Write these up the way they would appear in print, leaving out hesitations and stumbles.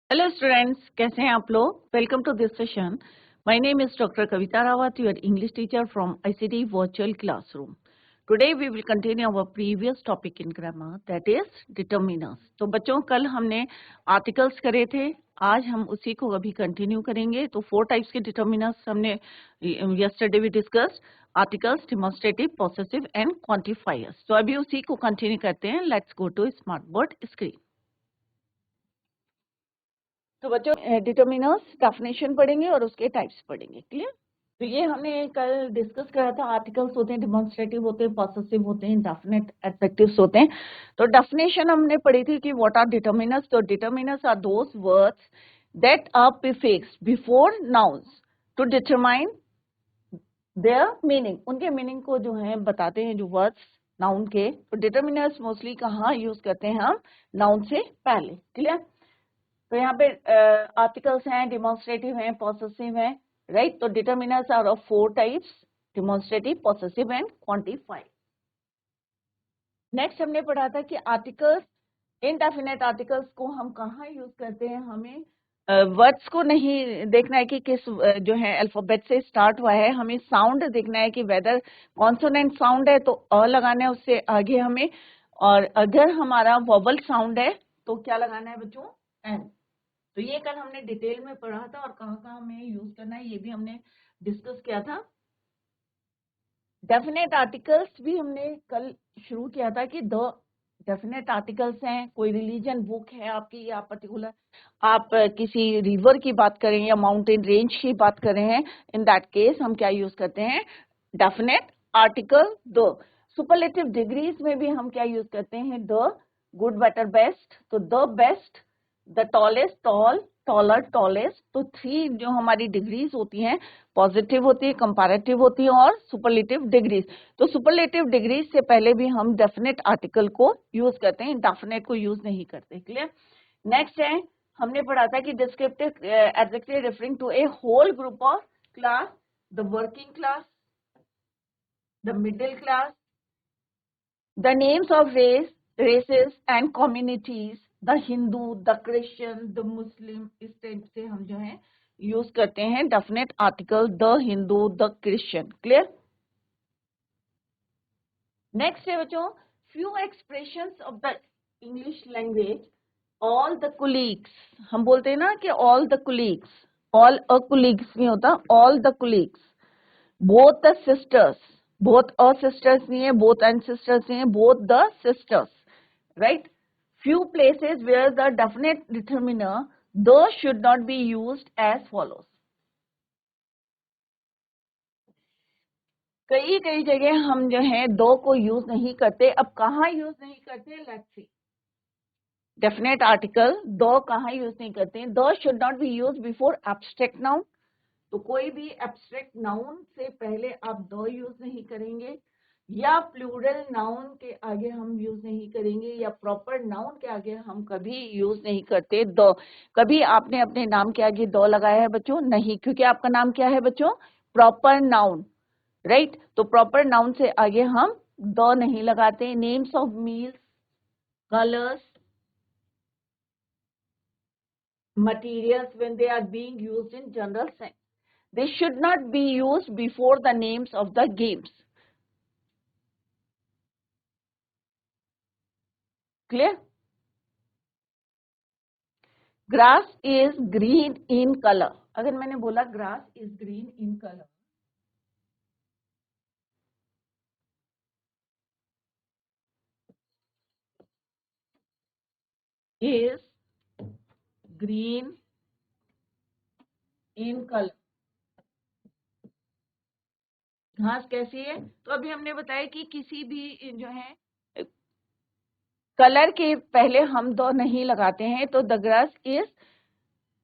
Hello students, कैसे हैं आप लोग? Welcome to this session. My name is doctor Kavita Rawat, your English teacher from ICT virtual classroom. Today we will continue our previous topic in grammar, that is determiners. तो बच्चों, कल हमने articles करे थे, आज हम उसी को अभी कंटिन्यू करेंगे. तो 4 टाइप्स के डिटर्मिनर्स हमने yesterday we discussed: articles, demonstrative, possessive and quantifiers. तो अभी उसी को कंटिन्यू करते हैं. Let's go to smart board screen. तो बच्चों, डिटर्मिनर्स डेफिनेशन पढ़ेंगे और उसके टाइप्स पढ़ेंगे. क्लियर? तो ये हमने कल डिस्कस करा था. आर्टिकल्स होते हैं, डिमॉन्स्ट्रेटिव होते हैं, पॉसेसिव होते हैं, डेफिनेट एडजेक्टिव्स होते हैं. तो डेफिनेशन हमने पढ़ी थी कि व्हाट आर डिटर्मिनर्स. तो determiners are those words that are prefixed before nouns to determine their meaning. उनके मीनिंग को जो है बताते हैं जो वर्ड्स नाउन के. तो डिटर्मिनर्स मोस्टली कहाँ यूज करते हैं हम? नाउन से पहले. क्लियर? तो यहाँ पे आर्टिकल्स हैं, डिमॉन्स्ट्रेटिव हैं, पॉसेसिव हैं, राइट. तो determiners are of 4 types: demonstrative, possessive and quantified. Next हमने पढ़ा था कि आर्टिकल्स, इनडेफिनेट आर्टिकल्स को हम कहाँ यूज करते हैं. हमें वर्ड्स को नहीं देखना है कि किस जो है अल्फाबेट से स्टार्ट हुआ है. हमें साउंड देखना है कि वेदर कॉन्सोनेंट साउंड है तो अ लगाना है उससे आगे हमें, और अगर हमारा वोवल साउंड है तो क्या लगाना है बच्चों? एन. तो ये कल हमने डिटेल में पढ़ा था और कहाँ कहाँ हमें यूज करना है ये भी हमने डिस्कस किया था. डेफिनेट आर्टिकल्स भी हमने कल शुरू किया था कि द डेफिनेट आर्टिकल्स हैं. कोई रिलीजन बुक है आपकी या पर्टिकुलर आप किसी रिवर की बात करें या माउंटेन रेंज की बात कर रहे हैं, इन दैट केस हम क्या यूज करते हैं? Definite article the. Superlative degrees में भी हम क्या यूज करते हैं? The, good, better, best. तो the best, the tallest, tall, taller, tallest. तो 3 जो हमारी डिग्रीज होती हैं, पॉजिटिव होती है, कंपैरेटिव होती है और सुपरलेटिव डिग्रीज. तो सुपरलेटिव डिग्रीज से पहले भी हम डेफिनेट आर्टिकल को यूज करते हैं, डेफिनेट को यूज नहीं करते. क्लियर? नेक्स्ट है, हमने पढ़ा था कि descriptive adjective referring to a whole group of class: the working class, the middle class, the names of races and communities, the Hindu, the Christian, the Muslim. इस type से हम जो है यूज करते हैं definite article the Hindu, the Christian. Clear? Next है बच्चों, few expressions of the English language. All the colleagues. हम बोलते हैं ना कि all the colleagues. All a colleagues नहीं होता, all the colleagues. Both the sisters. Both a sisters नहीं है, बोथ एंड सिस्टर्स नहीं है, both the sisters. Right? Few places where the definite determiner the should not be used as follows. कई कई जगह हम जो है दो को यूज नहीं करते. अब कहाँ यूज नहीं करते? Let's see. डेफिनेट आर्टिकल दो कहाँ यूज नहीं करते? The should not be use before abstract noun. तो कोई भी एब्स्ट्रैक्ट नाउन से पहले आप द यूज नहीं करेंगे, या प्लूरल नाउन के आगे हम यूज नहीं करेंगे, या प्रॉपर नाउन के आगे हम कभी यूज नहीं करते द. कभी आपने अपने नाम के आगे द लगाया है बच्चों? नहीं, क्योंकि आपका नाम क्या है बच्चों? Proper noun, right. तो प्रॉपर नाउन से आगे हम द नहीं लगाते. Names of meals, colours, materials, when they are being used in general sense, they should not be used before the names of the games. Clear? Grass is green in color. अगर मैंने बोला grass is green in color, is green in color. घास कैसी है? तो अभी हमने बताया कि किसी भी जो है कलर के पहले हम दो नहीं लगाते हैं. तो द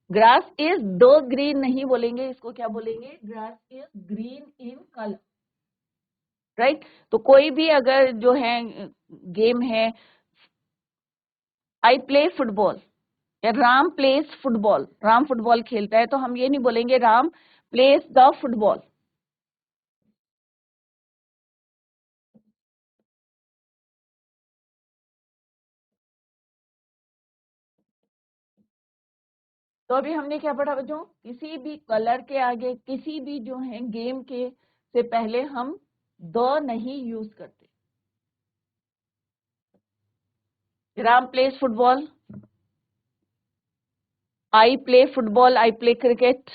ग्रास इज दो ग्रीन नहीं बोलेंगे, इसको क्या बोलेंगे? Grass is green in colour, right. तो कोई भी अगर जो है गेम है, आई प्ले फुटबॉल या Ram place football, Ram football खेलता है, तो हम ये नहीं बोलेंगे राम प्लेस द फुटबॉल. तो अभी हमने क्या पढ़ा बच्चों, किसी भी कलर के आगे, किसी भी जो है गेम के से पहले हम द नहीं यूज करते। Ram plays football, I play football, I play cricket,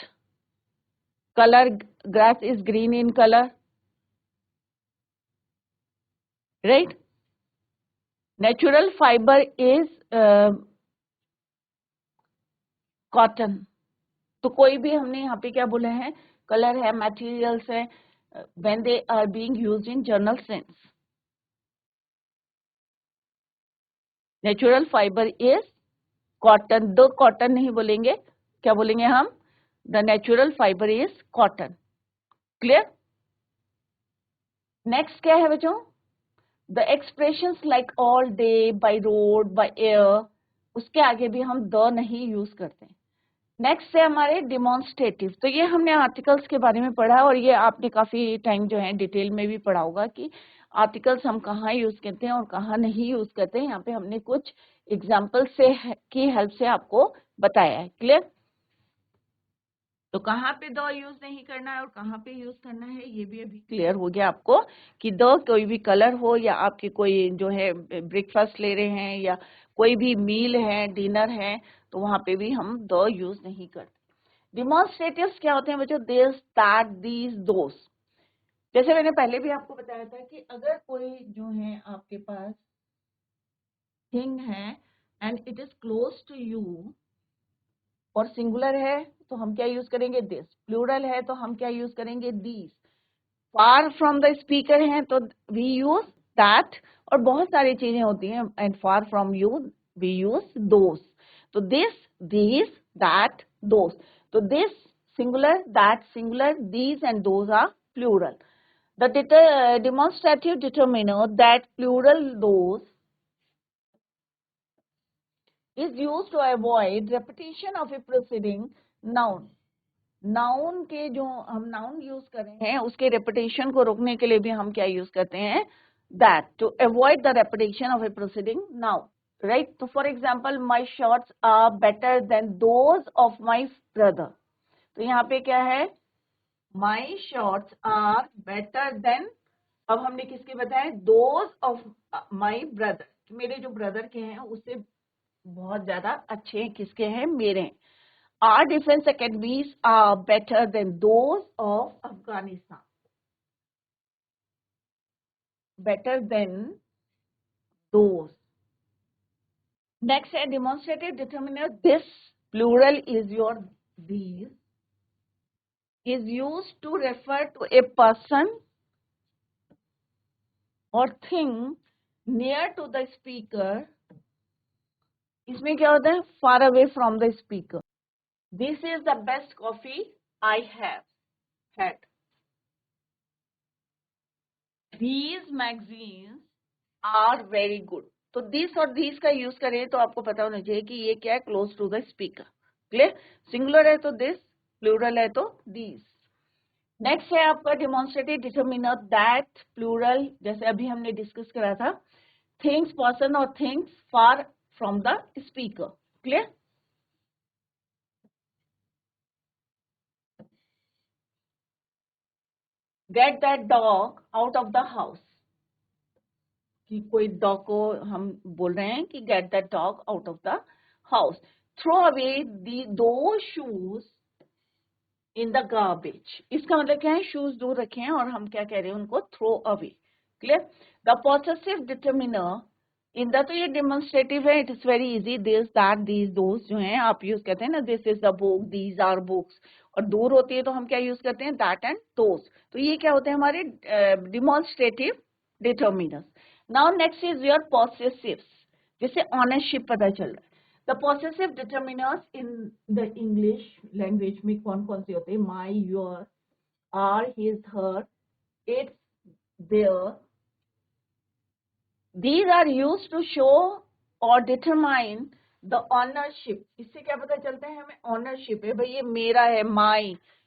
colour grass is green in colour, right. Natural fibre is cotton. तो कोई भी हमने यहाँ पे क्या बोला है, कलर है, मटेरियल्स है, when they are being used in general sense. Natural fibre is cotton, the cotton नहीं बोलेंगे, क्या बोलेंगे हम, the natural fibre is cotton. Clear. Next क्या है बच्चों, the expressions like all day, by road, by air, उसके आगे भी हम द नहीं यूज करते। नेक्स्ट है हमारे डिमॉन्स्ट्रेटिव। तो ये हमने आर्टिकल्स के बारे में पढ़ा और ये आपने काफी टाइम जो है डिटेल में भी पढ़ा होगा कि आर्टिकल्स हम कहाँ यूज करते हैं और कहाँ नहीं यूज करते हैं। यहाँ पे हमने कुछ एग्जाम्पल से की हेल्प से आपको बताया है। क्लियर। तो कहाँ पे द यूज नहीं करना है और कहाँ पे यूज करना है ये भी अभी क्लियर हो गया आपको, कि द कोई भी कलर हो या आपके कोई जो है ब्रेकफास्ट ले रहे हैं या कोई भी मील है, डिनर है, तो वहां पे भी हम द यूज नहीं करते। डिमॉन्स्ट्रेटिव्स क्या होते हैं बच्चों, दिस, दैट, दीज, दोस। जैसे मैंने पहले भी आपको बताया था कि अगर कोई जो है आपके पास थिंग है and it is close to you और सिंगुलर है तो हम क्या यूज करेंगे, दिस। प्लूरल है तो हम क्या यूज करेंगे, these. Far from the speaker है तो वी यूज दैट। और बहुत सारी चीजें होती हैं, and far from you we use those. तो दिस, दीज, दैट, दोस। तो this singular, that singular, these and those are plural. The demonstrative determiner, that plural those, is used to avoid repetition of a preceding noun. Noun के जो हम noun use कर रहे हैं उसके repetition को रोकने के लिए भी हम क्या यूज करते हैं, that, to avoid the repetition of a proceeding noun, right. तो for example, my shorts are better than those of my brother. तो यहाँ पे क्या है, my shorts are better than, अब हमने किसके बताए, दोज ऑफ माय ब्रदर, मेरे जो ब्रदर के हैं उससे बहुत ज्यादा अच्छे किसके हैं, मेरे हैं। Our defense academies are better than those of Afghanistan. Better than those. Next, a demonstrative determiner. This plural is your these is used to refer to a person or thing near to the speaker. इसमें क्या होता है, far away from the speaker. This is the best coffee I have had. These magazines are very good. तो this और this का use करें तो आपको पता होना चाहिए कि ये क्या है, close to the speaker. Clear. Singular है तो दिस, प्लूरल है तो दिस। नेक्स्ट है आपका डिमॉन्स्ट्रेटिव डिटरमिनर, दैट, प्लूरल, जैसे अभी हमने डिस्कस करा था, थिंग्स, पर्सन और things far from the speaker. Clear. Get that dog out of the house, कि कोई डॉग को हम बोल रहे हैं कि get that dog out of the house. Throw away those shoes in the garbage, इसका मतलब क्या है, शूज दूर रखे हैं और हम क्या कह रहे हैं, उनको throw away. Clear. The possessive determiner in the, तो ये डेमोन्स्ट्रेटिव है, it is very easy, this, that, these, those जो हैं आप यूज करते हैं ना, this is the book, these are books, और दूर होती है तो हम क्या यूज करते हैं, दैट एंड दोस। तो ये क्या होते हैं हमारे demonstrative determiners. Now next is your possessives, जिससे ऑनरशिप पता चल रहा है। The possessive determiners in the English language में कौन कौन से होते हैं, my, your, are, his, her, its, their. These are used to show or determine the ownership. इससे क्या पता चलता है हमें, ownership है, भाई ये मेरा है, my,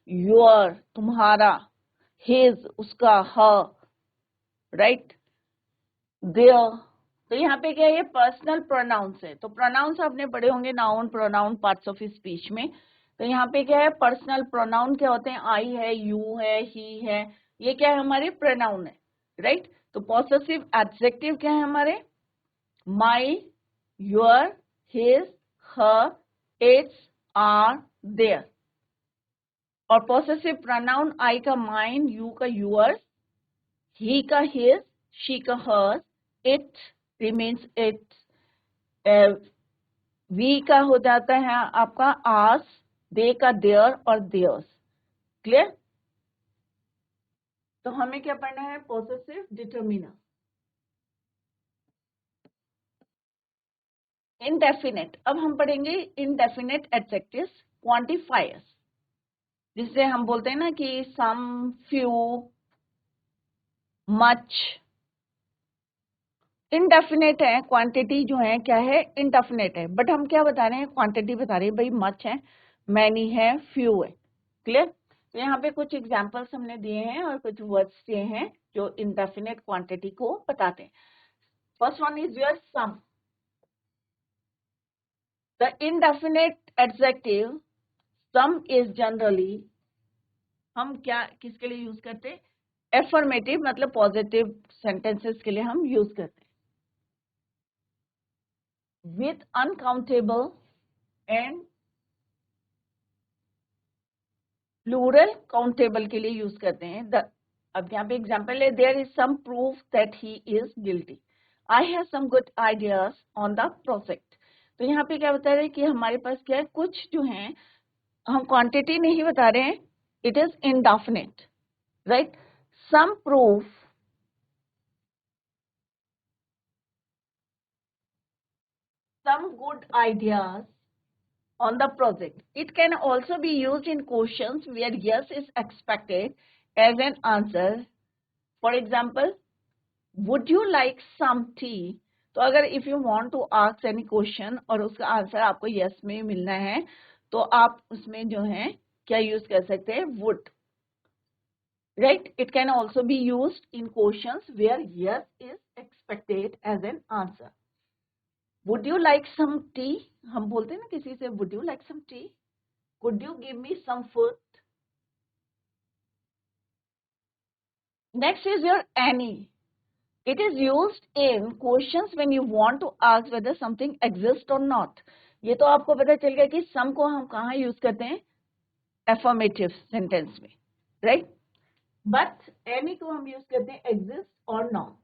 your, तुम्हारा, his, उसका, her, right, their। तो यहाँ पे क्या है, ये पर्सनल प्रोनाउंस है। तो प्रोनाउंस आपने पढ़े होंगे, noun, pronoun, parts of speech में। तो यहाँ पे क्या है, पर्सनल प्रोनाउन क्या होते हैं, आई है, यू है, ही है, ये क्या है, हमारे प्रोनाउन है, राइट। तो पॉसेसिव एडजेक्टिव क्या है हमारे, my, your, his, her, its, our, their. और पॉसेसिव प्रोनाउन आई का माइन, यू का यूअर्स, ही का हिज, शी का hers, it remains its, we का हो जाता है आपका आस, दे का देयर और देयर्स। क्लियर। तो हमें क्या पढ़ना है, पॉसेसिव डिटरमिनर। इनडेफिनेट, अब हम पढ़ेंगे इनडेफिनेट एडजेक्टिव्स, क्वांटिफायर्स, जिससे हम बोलते हैं ना कि सम, फ्यू, मच। इनडेफिनेट है, क्वांटिटी जो है क्या है, इनडेफिनेट है, बट हम क्या बता रहे हैं, क्वांटिटी बता रहे हैं, भाई मच है, मैनी है, फ्यू है। क्लियर। तो यहाँ पे कुछ एग्जांपल्स हमने दिए हैं और कुछ वर्ड्स दिए हैं जो इनडेफिनेट क्वांटिटी को बताते हैं। First one is your some. The indefinite adjective some is generally, हम क्या किसके लिए यूज करते हैं, एफर्मेटिव मतलब पॉजिटिव सेंटेंसेस के लिए हम यूज करते हैं। With uncountable and plural countable के लिए यूज करते हैं। अब यहाँ पे एग्जाम्पल है, there is some proof that he is guilty, I have some good ideas on the project. तो यहाँ पे क्या बता रहे हैं कि हमारे पास क्या है, कुछ जो है, हम क्वांटिटी नहीं बता रहे हैं, it is indefinite, right. Some proof, some good ideas on the project. It can also be used in questions where yes is expected as an answer. For example, would you like some tea? तो अगर if you want to ask any question और उसका answer आपको yes में मिलना है, तो आप उसमें जो है क्या यूज कर सकते हैं, would, right? It can also be used in questions where yes is expected as an answer. Would you like some tea? हम बोलते हैं ना किसी से, would you like some tea? Could you give me some food? Next is your any. It is used in questions when you want to ask whether something exists or not. ये तो आपको पता चल गया कि some को हम कहाँ यूज करते हैं, affirmative sentence में, right? But any को हम यूज करते हैं exist or not.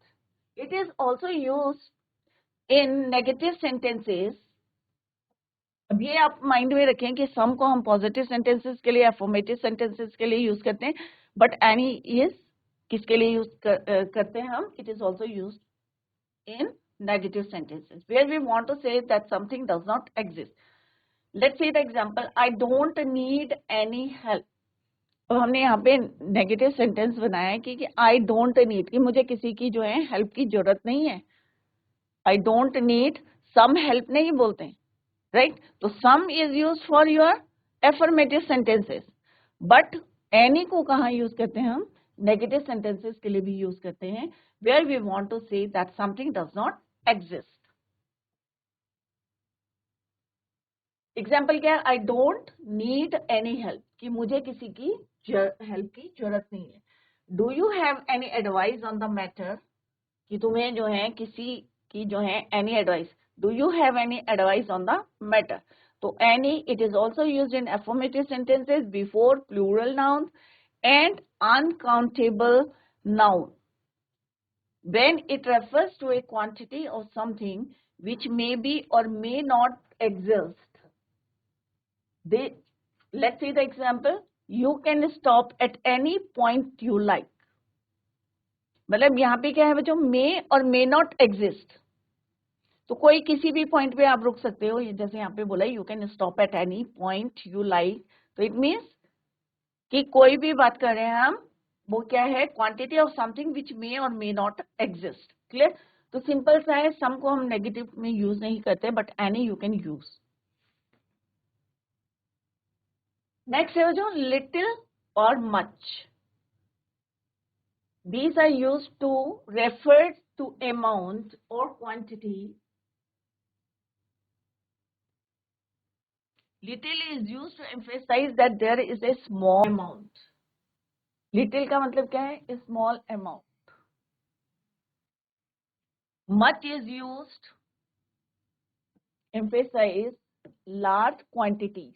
It is also used in negative sentences. अब ये आप माइंड में रखें कि सम को हम पॉजिटिव सेंटेंसेस के लिए, अफर्मेटिव सेंटेंसेस के लिए यूज करते हैं, बट एनी इज किसके लिए यूज करते हैं हम, it is also use in negative sentences where we want to say that something does not exist. Let's see the example, I don't need any help. और हमने यहाँ पे नेगेटिव सेंटेंस बनाया है कि आई डोंट नीड, कि मुझे किसी की जो है हेल्प की जरूरत नहीं है। I don't need some help नहीं बोलते हैं, right? तो some is used for your affirmative sentences, but any को कहाँ यूज करते हैं हम, negative sentences के लिए भी यूज करते हैं, where we want to say that something does not exist. Example क्या है, I don't need any help, कि मुझे किसी की हेल्प की जरूरत नहीं है। Do you have any advice on the matter? कि तुम्हें जो है किसी की जो है any advice, do you have any advice on the matter? So any, it is also used in affirmative sentences before plural nouns and uncountable noun when it refers to a quantity of something which may be or may not exist. Let's see the example. You can stop at any point you like. मतलब यहाँ पे क्या है बच्चों, मे और may not exist. तो कोई किसी भी पॉइंट पे आप रुक सकते हो, जैसे यहाँ पे बोला you can stop at any point you like, तो इट मीन्स कि कोई भी बात कर रहे हैं हम, वो क्या है, क्वांटिटी ऑफ समथिंग विच मे और मे नॉट एग्जिस्ट। क्लियर। तो सिंपल सा है, सम को हम नेगेटिव में यूज नहीं करते, but any you can use. Next है जो लिटिल और much. These are used to refer to amount or quantity. Little is used to emphasize that there is a small amount. Little का मतलब क्या है? Small amount. Much is used to emphasize large quantities.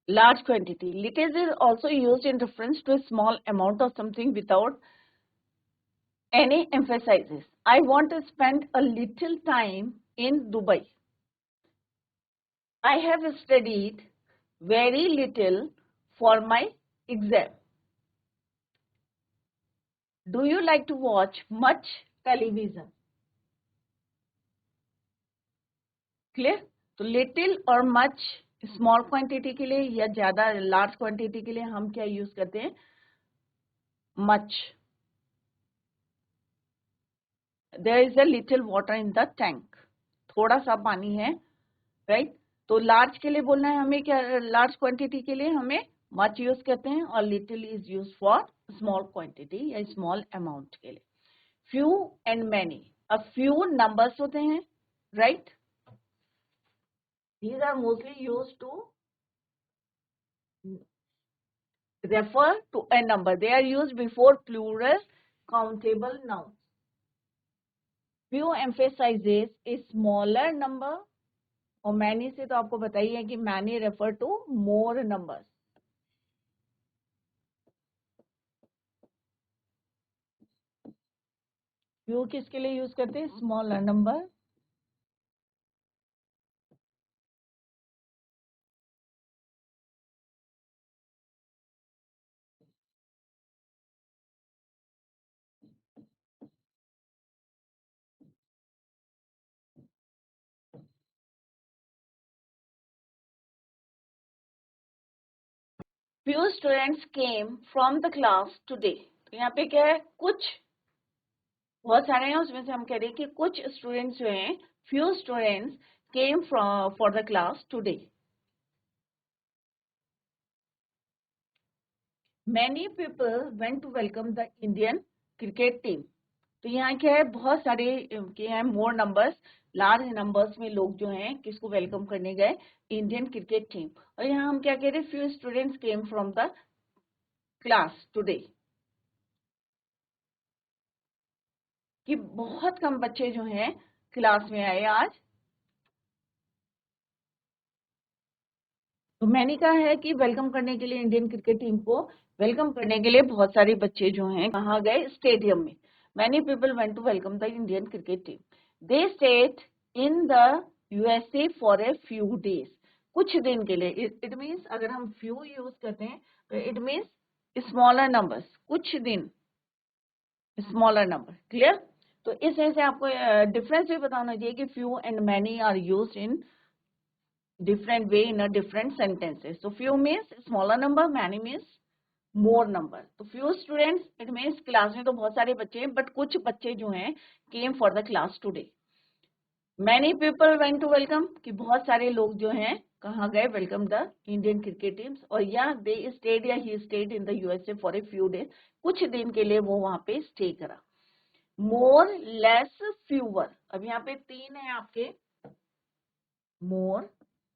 Large quantity. Little is also used in reference to a small amount of something without any emphasis. I want to spend a little time in Dubai. I have studied very little for my exam. Do you like to watch much television? Clear? तो little और much small quantity के लिए या ज्यादा large quantity के लिए हम क्या use करते हैं? Much. There is a little water in the tank. थोड़ा सा पानी है, right? तो लार्ज के लिए बोलना है हमें क्या? लार्ज क्वांटिटी के लिए हमें मच यूज करते हैं और little is use for small quantity या स्मॉल अमाउंट के लिए. Few and many. अब फ्यू नंबर्स होते हैं, right? These are mostly use to refer to a number. They are use before plural countable noun. Few emphasizes a smaller number और many से तो आपको बताइए है कि many refer to more numbers. Few किसके लिए यूज करते हैं? Smaller number. Few students came from the class today. तो यहाँ पे क्या है? कुछ, बहुत सारे हैं, उसमें से हम कह रहे हैं कि कुछ स्टूडेंट्स जो हैं, few students came from for the class today. Many people went to welcome the Indian cricket team. तो यहाँ क्या है? बहुत सारे क्या है? मोर नंबर्स, लार्ज नंबर्स में लोग जो हैं किसको वेलकम करने गए? Indian cricket team. और यहाँ हम क्या कह रहे हैं? Few students came from the class today. कि बहुत कम बच्चे जो हैं क्लास में आए आज. तो मैंने कहा है कि वेलकम करने के लिए इंडियन क्रिकेट टीम को वेलकम करने के लिए बहुत सारे बच्चे जो हैं कहाँ गए? स्टेडियम में. Many people went to welcome the Indian cricket team. They stayed in the USA for a few days. कुछ दिन के लिए. इट मीन्स अगर हम फ्यू यूज करते हैं तो इट मीन्स स्मॉलर नंबर्स. कुछ दिन, स्मॉलर नंबर. क्लियर? तो इस तरह से आपको डिफरेंस भी बताना चाहिए कि few and many are used in different way in a different sentences. So few means smaller number, many means more number. तो few students it means class में तो बहुत सारे बच्चे हैं, but कुछ बच्चे जो हैं came for the class today. Many people went to welcome कि बहुत सारे लोग जो हैं कहाँ गए? welcome the Indian cricket teams. और या they stayed या he stayed in the USA for a few days. कुछ दिन के लिए वो वहाँ पे stay करा. More, less, fewer. अब यहाँ पे तीन है आपके, more,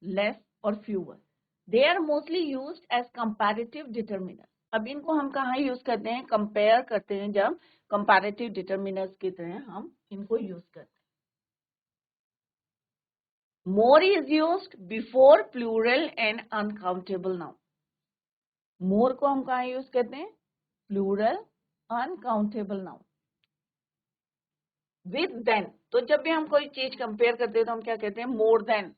less और fewer. They are mostly used as comparative determinants. अब इनको हम कहाँ यूज करते हैं? कंपेयर करते हैं जब कंपैरेटिव डिटरमिनर्स की तरह हम इनको यूज करते हैं. More is used before plural and uncountable noun. More को हम कहाँ यूज करते हैं? Plural, uncountable noun. With than. तो जब भी हम कोई चीज कंपेयर करते हैं तो हम क्या कहते हैं? More than.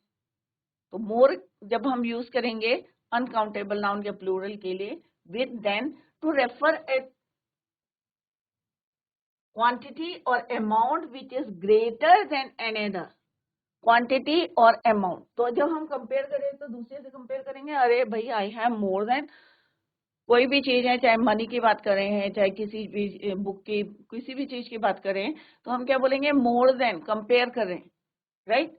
तो मोर जब हम यूज करेंगे अनकाउंटेबल नाउन के प्लूरल के लिए with then to refer a quantity or amount which is greater than another. Quantity और अमाउंट, तो जब हम कंपेयर करें तो दूसरे से कंपेयर करेंगे, अरे भाई आई हैव मोर देन, कोई भी चीज है, चाहे मनी की बात करें हैं, चाहे किसी भी बुक की, किसी भी चीज की बात करें, तो हम क्या बोलेंगे, मोर देन, कंपेयर करें, right.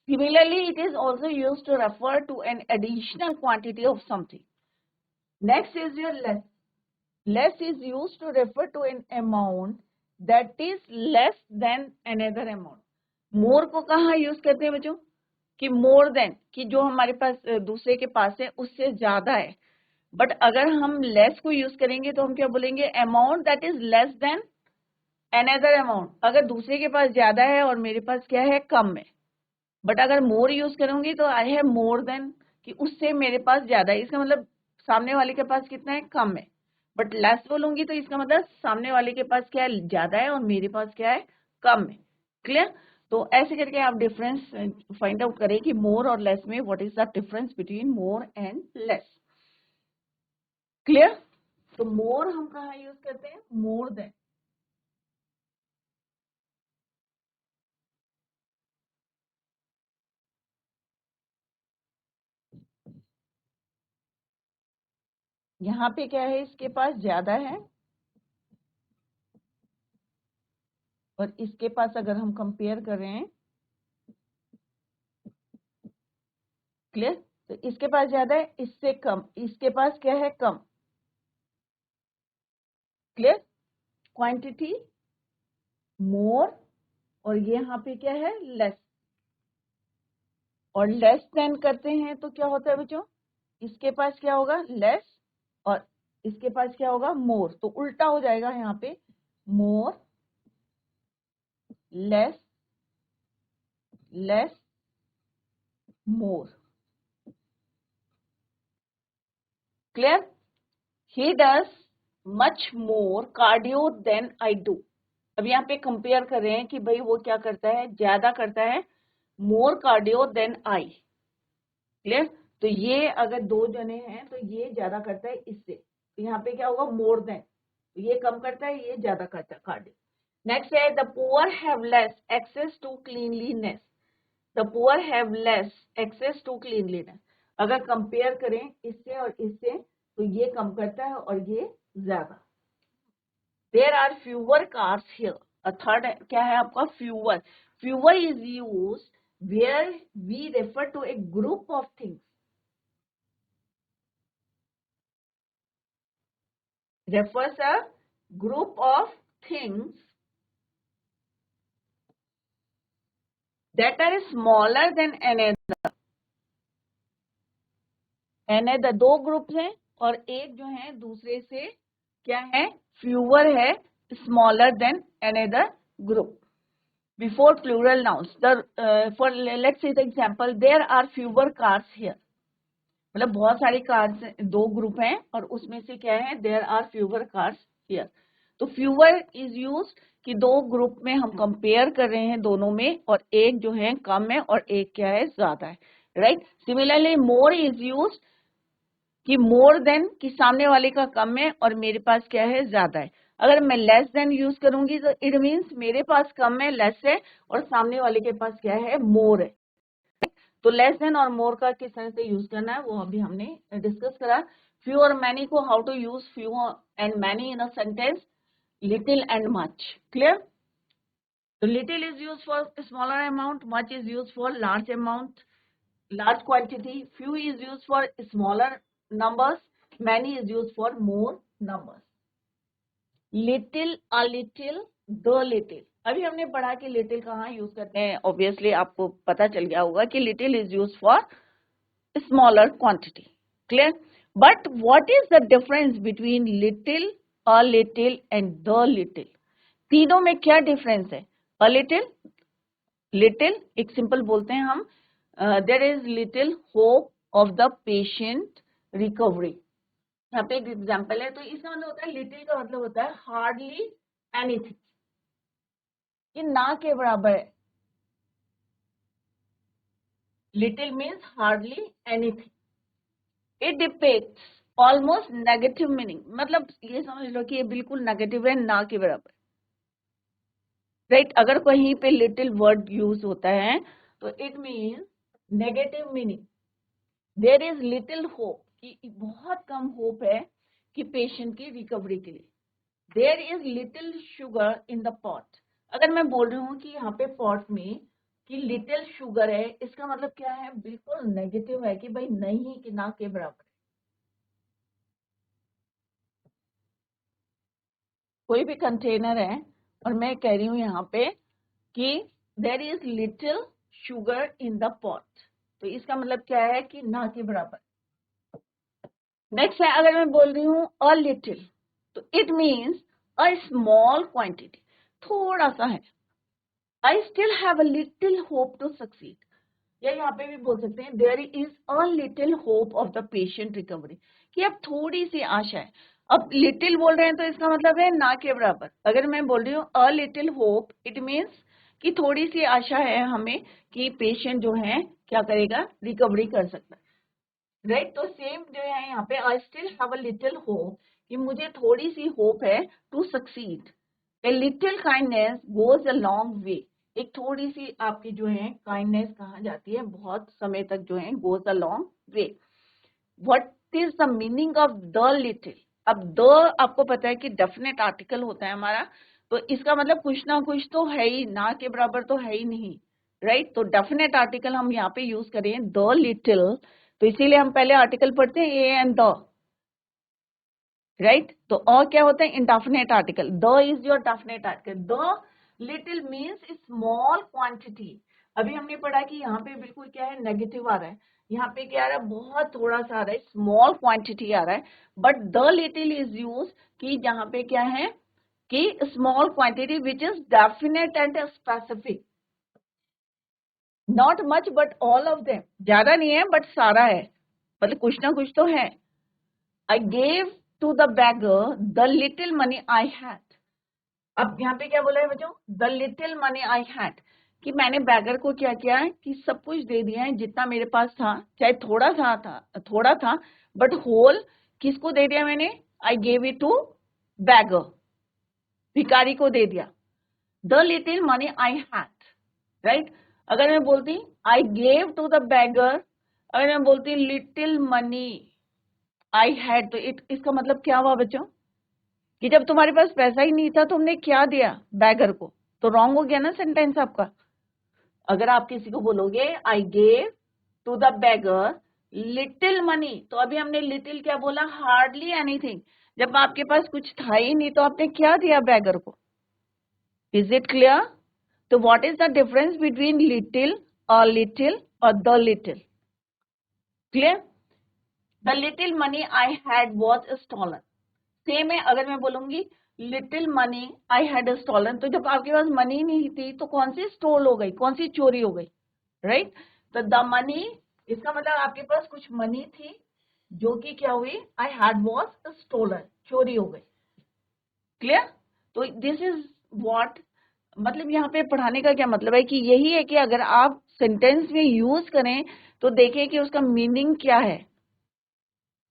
Similarly it is also use to refer to an additional quantity of something. Next is your less. Less is use to refer to an amount that is less than another amount. More को कहाँ use करते हैं बच्चों, कि more than, कि जो हमारे पास दूसरे के पास है उससे ज्यादा है. बट अगर हम लेस को यूज करेंगे तो हम क्या बोलेंगे, amount that is less than another amount. अगर दूसरे के पास ज्यादा है और मेरे पास क्या है, कम है. बट अगर मोर यूज करूंगी तो आई हैव मोर देन, कि उससे मेरे पास ज्यादा है, इसका मतलब सामने वाले के पास कितना है, कम है. बट लेस बोलूंगी तो इसका मतलब सामने वाले के पास क्या है, ज्यादा है, और मेरे पास क्या है, कम है. क्लियर. तो ऐसे करके आप डिफरेंस फाइंड आउट करें कि मोर और लेस में what is the difference between more and less. Clear. तो मोर हम कहाँ यूज करते हैं, मोर देन. यहाँ पे क्या है, इसके पास ज्यादा है, और इसके पास अगर हम कंपेयर करें, क्लियर, तो इसके पास ज्यादा है, इससे कम, इसके पास क्या है, कम. क्लियर. क्वांटिटी मोर, और ये यहाँ पे क्या है, लेस. और लेस देन करते हैं तो क्या होता है बच्चों, इसके पास क्या होगा, लेस, और इसके पास क्या होगा, मोर. तो उल्टा हो जाएगा यहाँ पे, more less, less more. Clear. He does much more cardio than I do. अब यहाँ पे कंपेयर कर रहे हैं कि भाई वो क्या करता है, ज्यादा करता है, मोर कार्डियो देन आई. क्लियर. तो ये अगर दो जने हैं तो ये ज्यादा करता है इससे, तो यहाँ पे क्या होगा, मोर देन. तो ये कम करता है, ये ज्यादा करता है, कार्डियो. नेक्स्ट है, the poor have less access to cleanliness. The poor have less access to cleanliness. अगर कंपेयर करें इससे और इससे तो ये कम करता है और ये ज्यादा. There are fewer cars here. Third क्या है आपका, fewer. Fewer is use where we refer to a group of things. refers a group of things that are smaller than another. another दो ग्रुप्स हैं और एक जो है दूसरे से क्या है, फ्यूअर है, smaller than another group. Before plural nouns, for let's say the example, there are fewer cars here. मतलब बहुत सारी कार्स, दो ग्रुप हैं और उसमें से क्या है, there are fewer cars here. तो फ्यूअर इज यूज कि दो ग्रुप में हम कंपेयर कर रहे हैं दोनों में, और एक जो है कम है और एक क्या है, ज्यादा है, right. Similarly more is use कि मोर देन, कि सामने वाले का कम है और मेरे पास क्या है, ज्यादा है. अगर मैं लेस देन यूज करूंगी तो इट मीन्स मेरे पास कम है, लेस है, और सामने वाले के पास क्या है, मोर है. तो लेस देन और मोर का किस तरह से यूज करना है वो अभी हमने डिस्कस करा. फ्यू और मैनी को how to use few and many in a sentence, little and much. Clear. तो little is use for smaller amount, much is use for large amount, large quantity, few is used for smaller numbers, many is used for more numbers. Little, a little, the little. अभी हमने पढ़ा कि little कहाँ use करते हैं. Obviously आपको पता चल गया होगा कि little is use for smaller quantity. Clear. But what is the difference between little, a little and the little? तीनों में क्या डिफरेंस है. a little, little एक सिंपल बोलते हैं हम, there is little hope of the patient recovery. यहाँ पे एक एग्जाम्पल है, तो इसका मतलब होता है, लिटिल का मतलब होता है हार्डली एनीथिंग, कि ना के बराबर है. Little means hardly anything. It depicts almost negative meaning, मतलब ये समझ लो कि ये बिल्कुल नेगेटिव है, ना के बराबर, राइट। अगर कहीं पे लिटिल वर्ड यूज होता है तो it means negative meaning. There is little hope, कि बहुत कम होप है कि पेशेंट की रिकवरी के लिए। There is little sugar in the pot. अगर मैं बोल रही हूँ कि यहाँ पे पॉट में कि लिटिल शुगर है, इसका मतलब क्या है, बिल्कुल नेगेटिव है कि भाई नहीं, कि ना के बराबर। कोई भी कंटेनर है और मैं कह रही हूँ यहाँ पे कि there is little sugar in the pot, तो इसका मतलब क्या है कि ना के बराबर। नेक्स्ट है, अगर मैं बोल रही हूँ अ लिटिल, तो it means a small quantity, थोड़ा सा है। I still have a little hope to succeed, या यहाँ पे भी बोल सकते हैं there is a little hope of the patient recovery, कि अब थोड़ी सी आशा है। अब लिटिल बोल रहे हैं तो इसका मतलब है ना के बराबर। अगर मैं बोल रही हूँ a little hope, it means कि थोड़ी सी आशा है हमें कि पेशेंट जो है क्या करेगा, रिकवरी कर सकता है, राइट। तो सेम जो है यहाँ पे I still have a little hope, कि मुझे थोड़ी सी होप है to succeed. A little kindness goes a long way, एक थोड़ी सी आपकी जो है काइंडनेस कहा जाती है बहुत समय तक जो है goes a long way. What is the meaning of the little? अब द आपको पता है कि डेफिनेट आर्टिकल होता है हमारा, तो इसका मतलब कुछ ना कुछ तो है ही, ना के बराबर तो है ही नहीं, राइट। तो डेफिनेट आर्टिकल हम यहाँ पे यूज करें द लिटिल, तो इसीलिए हम पहले आर्टिकल पढ़ते हैं ए एंड द, राइट। तो और क्या होता है, indefinite article, the is your definite article. The little means small quantity. अभी हमने पढ़ा कि यहाँ पे बिल्कुल क्या है, नेगेटिव आ रहा है, यहाँ पे क्या आ रहा है, बहुत थोड़ा सा आ रहा है, स्मॉल क्वांटिटी आ रहा है। But the little is use कि जहाँ पे क्या है कि small quantity which is definite and specific, not much but all of them, ज्यादा नहीं है बट सारा है, मतलब कुछ ना कुछ तो है। I gave to the beggar the little money I had. अब यहाँ पे क्या बोला है बच्चों, the little money I had, कि मैंने बैगर को क्या किया है कि सब कुछ दे दिया है जितना मेरे पास था, चाहे थोड़ा था, बट होल किसको दे दिया मैंने, I gave it to beggar, भिखारी को दे दिया। The little money I had, right. अगर मैं बोलती I gave to the beggar, अगर मैं बोलती लिटिल मनी आई हैड, तो इसका मतलब क्या हुआ बच्चों, कि जब तुम्हारे पास पैसा ही नहीं था तुमने क्या दिया बैगर को, तो रॉन्ग हो गया ना सेंटेंस आपका। अगर आप किसी को बोलोगे I gave to the beggar little money, तो अभी हमने लिटिल क्या बोला, हार्डली एनीथिंग, जब आपके पास कुछ था ही नहीं तो आपने क्या दिया बैगर को। Is it clear? तो what is the difference between little, a little और the little? Clear? The little money I had was stolen, same है। अगर मैं बोलूंगी little money I had stolen, तो जब आपके पास मनी नहीं थी तो कौन सी स्टोल हो गई, कौन सी चोरी हो गई, राइट। तो द मनी, इसका मतलब आपके पास कुछ मनी थी जो कि क्या हुई, आई हैड वॉज स्टोलन, चोरी हो गई। क्लियर? तो दिस इज व्हाट, मतलब यहाँ पे पढ़ाने का क्या मतलब है कि यही है कि अगर आप सेंटेंस में यूज करें तो देखें कि उसका मीनिंग क्या है,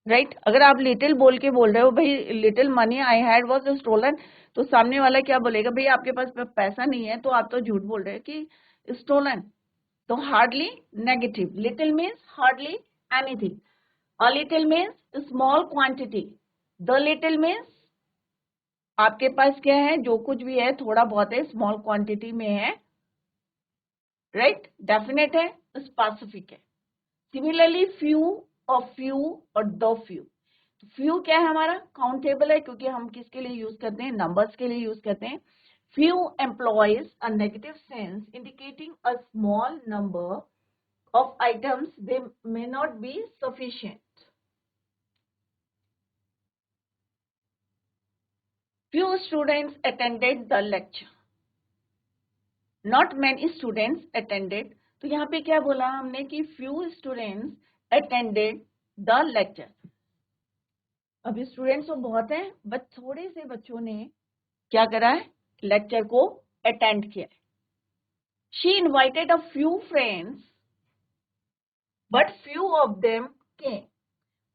राइट। अगर आप लिटिल बोल के बोल रहे हो भाई little money I had was stolen, तो सामने वाला क्या बोलेगा, भाई आपके पास पैसा नहीं है, तो आप तो झूठ बोल रहे हैं कि स्टोलन। तो hardly negative, little means hardly anything, a little means small quantity, the little means आपके पास क्या है, जो कुछ भी है थोड़ा बहुत है, स्मॉल क्वांटिटी में है, राइट। डेफिनेट है, स्पेसिफिक है। सिमिलरली फ्यू और फ्यू और द फ्यू, फ्यू क्या है हमारा, काउंटेबल है, क्योंकि हम किसके लिए यूज करते हैं, नंबर्स के लिए यूज करते हैं। Few employees a negative sense indicating a small number of items, they may not be sufficient. Few students attended the lecture, not many students attended। तो यहाँ पे क्या बोला हमने कि few students attended the lecture, अभी स्टूडेंट्स तो बहुत हैं बट थोड़े से बच्चों ने क्या करा है, लेक्चर को अटेंड किया है। She invited a few friends but few of them came,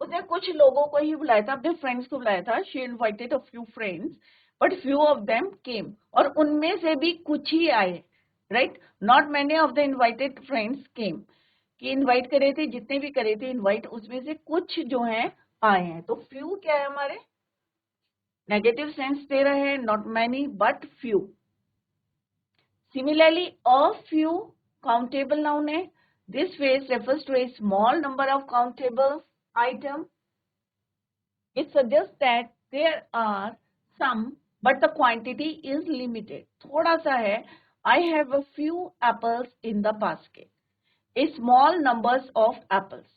उसने कुछ लोगों को ही बुलाया था, अपने फ्रेंड्स को बुलाया था. She invited a few friends but few of them केम, और उनमें से भी कुछ ही आए. Right, not many of the invited friends came, कि इनवाइट करे थे, जितने भी करे थे इनवाइट, उसमें से कुछ जो हैं आए हैं. तो फ्यू क्या है हमारे, नेगेटिव सेंस दे रहे हैं, not many but few. Similarly a few countable noun है. This phrase refers to a small number of countable item. It suggest that there are some but the quantity is limited. थोड़ा सा है. I have a few apples in the basket, a small numbers of apples.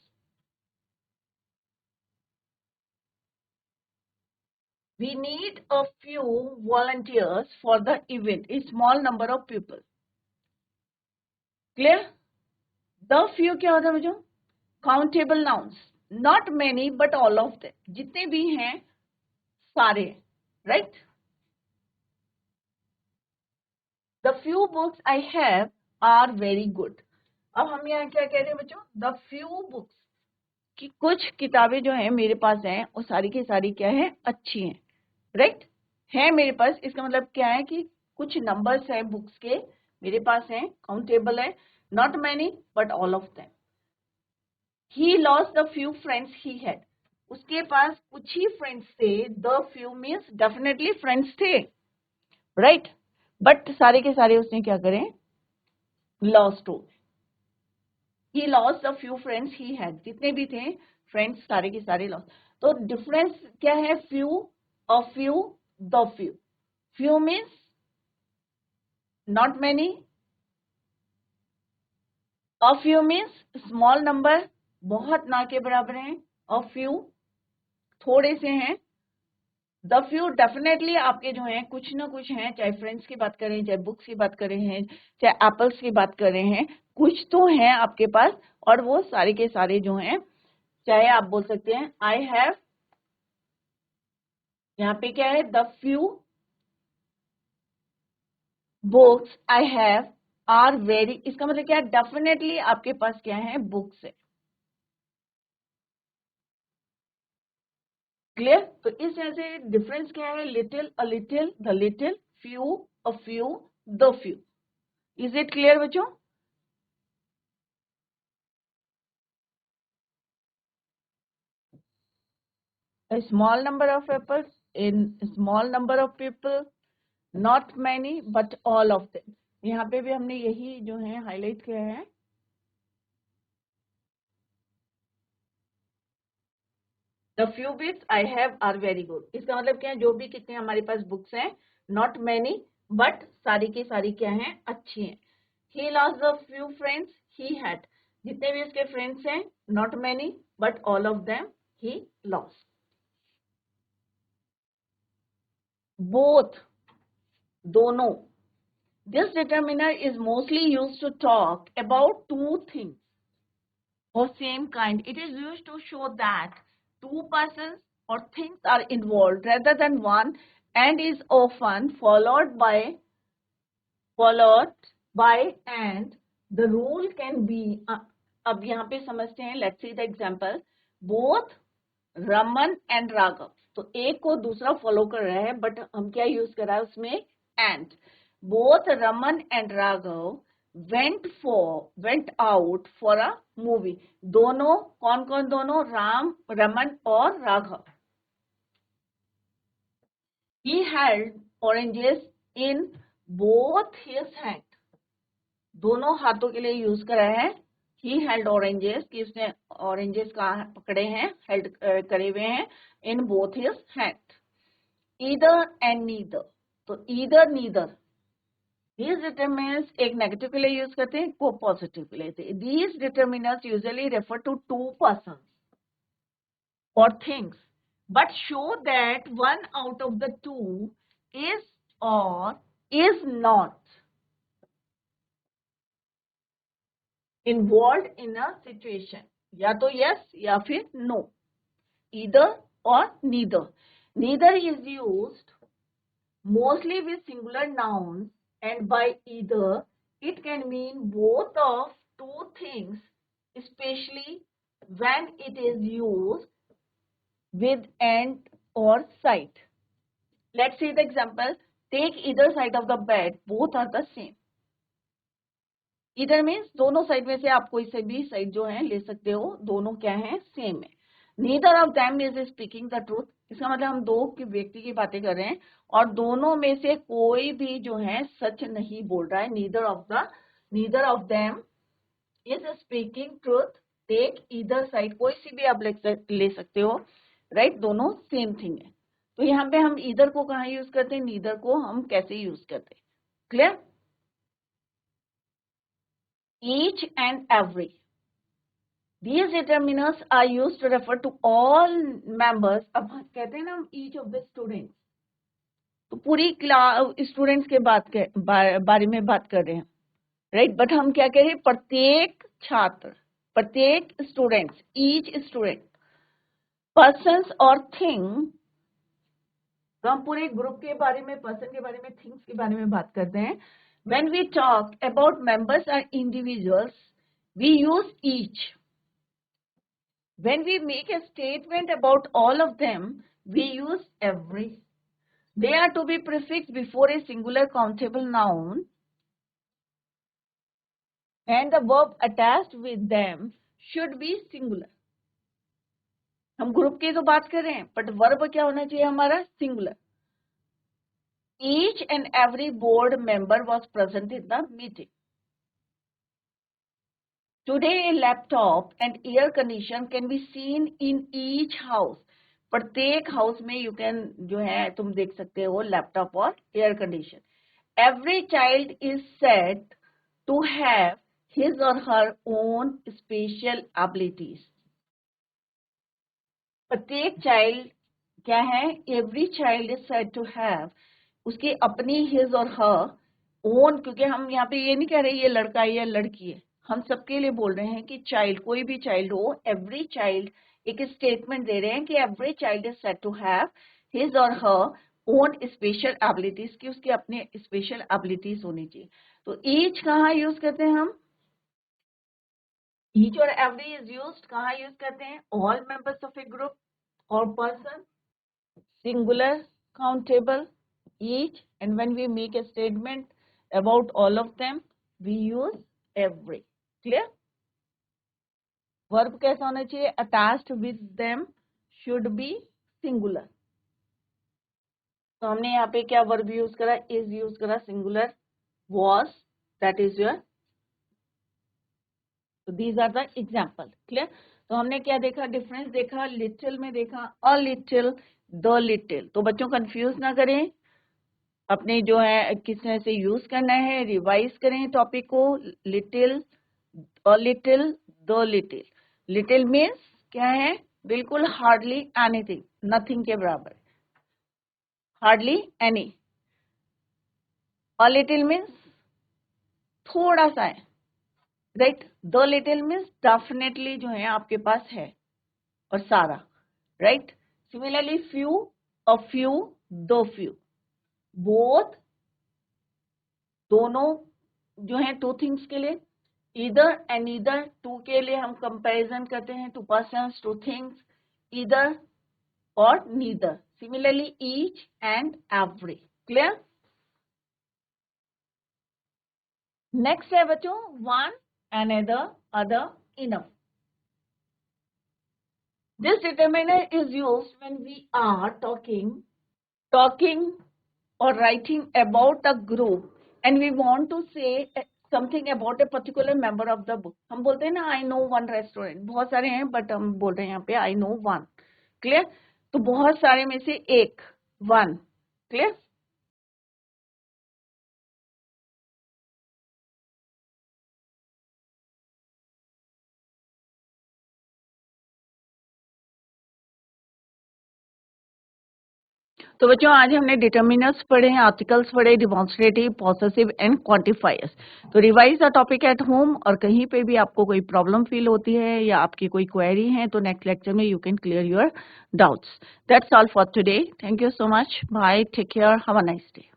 We need a few volunteers for the event, a small number of people. Clear? The few क्या होता है बच्चों? Countable nouns. Not many but all of them. जितने भी हैं सारे. Right? The few books I have are very good. अब हम यहाँ क्या कह रहे हैं बच्चों? The few books. कि कुछ किताबें जो हैं मेरे पास हैं, वो सारी की सारी क्या है, अच्छी हैं. राइट, है मेरे पास. इसका मतलब क्या है कि कुछ नंबर्स हैं बुक्स के मेरे पास हैं, काउंटेबल है. Not many but all of them. He lost the few friends he had. उसके पास कुछ ही फ्रेंड्स थे. The few means definitely friends थे. राइट, बट सारे के सारे उसने क्या करें, लॉस्ट हो. He lost the few friends he had, जितने भी थे फ्रेंड्स सारे के सारे लॉस्ट. तो डिफरेंस क्या है, few, a few, the few. Few means not many, a few means small number, बहुत ना के बराबर हैं. a few थोड़े से हैं. the few definitely आपके जो हैं कुछ ना कुछ हैं, चाहे फ्रेंड्स की बात करें, चाहे बुक्स की बात करें हैं, चाहे एप्पल्स की बात कर रहे हैं, कुछ तो हैं आपके पास. और वो सारे के सारे जो हैं, चाहे आप बोल सकते हैं आई हैव, यहाँ पे क्या है, the few books I have are very. इसका मतलब क्या है, डेफिनेटली आपके पास क्या है, बुक्स है. क्लियर? तो इस तरह से डिफरेंस क्या है, little, a little, the little, few, a few, the few. Is it clear बच्चों? A small number of apples in a small number of people, not many but all of them. यहाँ पे भी हमने यही जो है हाईलाइट किया है. The few books I have are very good. इसका मतलब क्या है, जो भी कितने हमारे पास बुक्स हैं, not many but सारी की सारी क्या हैं, अच्छी हैं. He lost the few friends he had. जितने भी उसके फ्रेंड्स हैं, not many but all of them he lost. Both, दोनों. This determiner is mostly used to talk about two things of same kind. It is used to show that two persons or things are involved rather than one, and is often followed by and. The rule can be, अब यहाँ पे समझते हैं. Let's see the example. Both Raman and Raghav. तो एक को दूसरा follow कर रहा है, बट हम क्या यूज कर रहा है उसमें, and. Both Raman and Raghav went out for a movie. दोनों, कौन कौन दोनों, रमन और Raghav. He held oranges in both his hands. दोनों हाथों के लिए यूज करा है. He held oranges, कि उसने ऑरेंजेस का पकड़े हैं, हेल्ड करे हुए हैं, in both his hands. Either and neither. तो either neither. These determinants एक नेगेटिव के लिए यूज करते हैं, को पॉजिटिव के लिए. These determinants usually refer to two persons or things, but show that one out of the two is or is not involved in a situation. या तो yes या फिर no. Either or neither. Neither is used mostly with singular nouns, and by either it can mean both of two things, especially when it is used with end or side. Let's see the example. Take either side of the bed, both are the same. Either means दोनों side में से आप कोई से भी side जो है ले सकते हो, दोनों क्या है, सेम है. Neither of them is speaking the truth. इसका मतलब हम दो व्यक्ति की बातें कर रहे हैं और दोनों में से कोई भी जो है सच नहीं बोल रहा है. Neither of them is speaking truth. Take either side, कोई सी भी आप ले सकते हो, राइट, दोनों सेम थिंग है. तो यहाँ पे हम either को कहाँ यूज करते हैं, neither को हम कैसे यूज करते हैं, clear? Each and every. These determinants are used to refer to all members. अब कहते हैं ना हम each of the students, तो पूरी क्लास स्टूडेंट्स के बारे में बात कर रहे हैं, राइट. बट हम क्या कह रहे हैं, प्रत्येक छात्र, प्रत्येक स्टूडेंट्स, ईच स्टूडेंट, पर्सन्स और थिंग. तो हम पूरे ग्रुप के बारे में, पर्सन के बारे में, थिंग्स के बारे में बात करते हैं. When we talk about members or individuals, we use each. When we make a statement about all of them, we use every. They are to be prefixed before a singular countable noun, and the verb attached with them should be singular. हम group की तो बात कर रहे हैं, but verb क्या होना चाहिए हमारा, singular. Each and every board member was present in the meeting. Today, a laptop and air condition can be seen in each house. प्रत्येक हाउस में you can जो है तुम देख सकते हो लैपटॉप और air condition. Every child is said to have his or her own special abilities. प्रत्येक चाइल्ड क्या है, every child is said to have, उसकी अपनी his और her own, क्योंकि हम यहाँ पे ये नहीं कह रहे ये लड़का है या लड़की है, हम सबके लिए बोल रहे हैं कि चाइल्ड, कोई भी चाइल्ड हो, एवरी चाइल्ड, एक स्टेटमेंट दे रहे हैं कि every child is said to have his or her own special abilities, की उसकी अपने स्पेशल एबिलिटीज होनी चाहिए. तो ईच कहाँ यूज करते हैं हम, ईच और एवरी इज यूज्ड कहाँ यूज करते हैं, all members of a group और person, singular, countable, each, and when we make a statement about all of them, we use every. Clear? Verb कैसा होना चाहिए, attached with them should be singular. तो हमने यहाँ पे क्या verb यूज करा, is यूज करा, singular, was, that is your. So these are the example. Clear? तो हमने क्या देखा, डिफरेंस देखा, लिटिल में देखा, a little, the little. तो बच्चों कंफ्यूज ना करें, अपने जो है किस तरह से यूज करना है, रिवाइज करें टॉपिक को. Little, a little, the little. Little means क्या है, बिल्कुल हार्डली एनीथिंग, नथिंग के बराबर, hardly any. A little means थोड़ा सा है, right. The little means definitely जो है आपके पास है और सारा, right. Similarly few, a few, the few, both, दोनों जो है टू थिंग्स के लिए. ईदर एंड ईदर, टू के लिए हम कंपैरिजन करते हैं, two persons, two things, either और neither. Similarly each and every. Clear? Next है बच्चों one, another, other, enough. This determiner is used when we are talking or writing about a group and we want to say something about a particular member of the book. हम बोलते हैं ना I know one restaurant, बहुत सारे हैं but हम बोल रहे हैं यहाँ पे I know one. क्लियर? तो बहुत सारे में से एक, वन. क्लियर? तो बच्चों आज हमने डिटर्मिनर्स पढ़े हैं, आर्टिकल्स पढ़े, डिमॉन्स्ट्रेटिव, पॉसेसिव एंड क्वांटिफायर्स. तो revise the topic at home, और कहीं पे भी आपको कोई प्रॉब्लम फील होती है या आपकी कोई क्वेरी है तो नेक्स्ट लेक्चर में you can clear your doubts. That's all for today. Thank you so much. Bye, take care, have a nice day.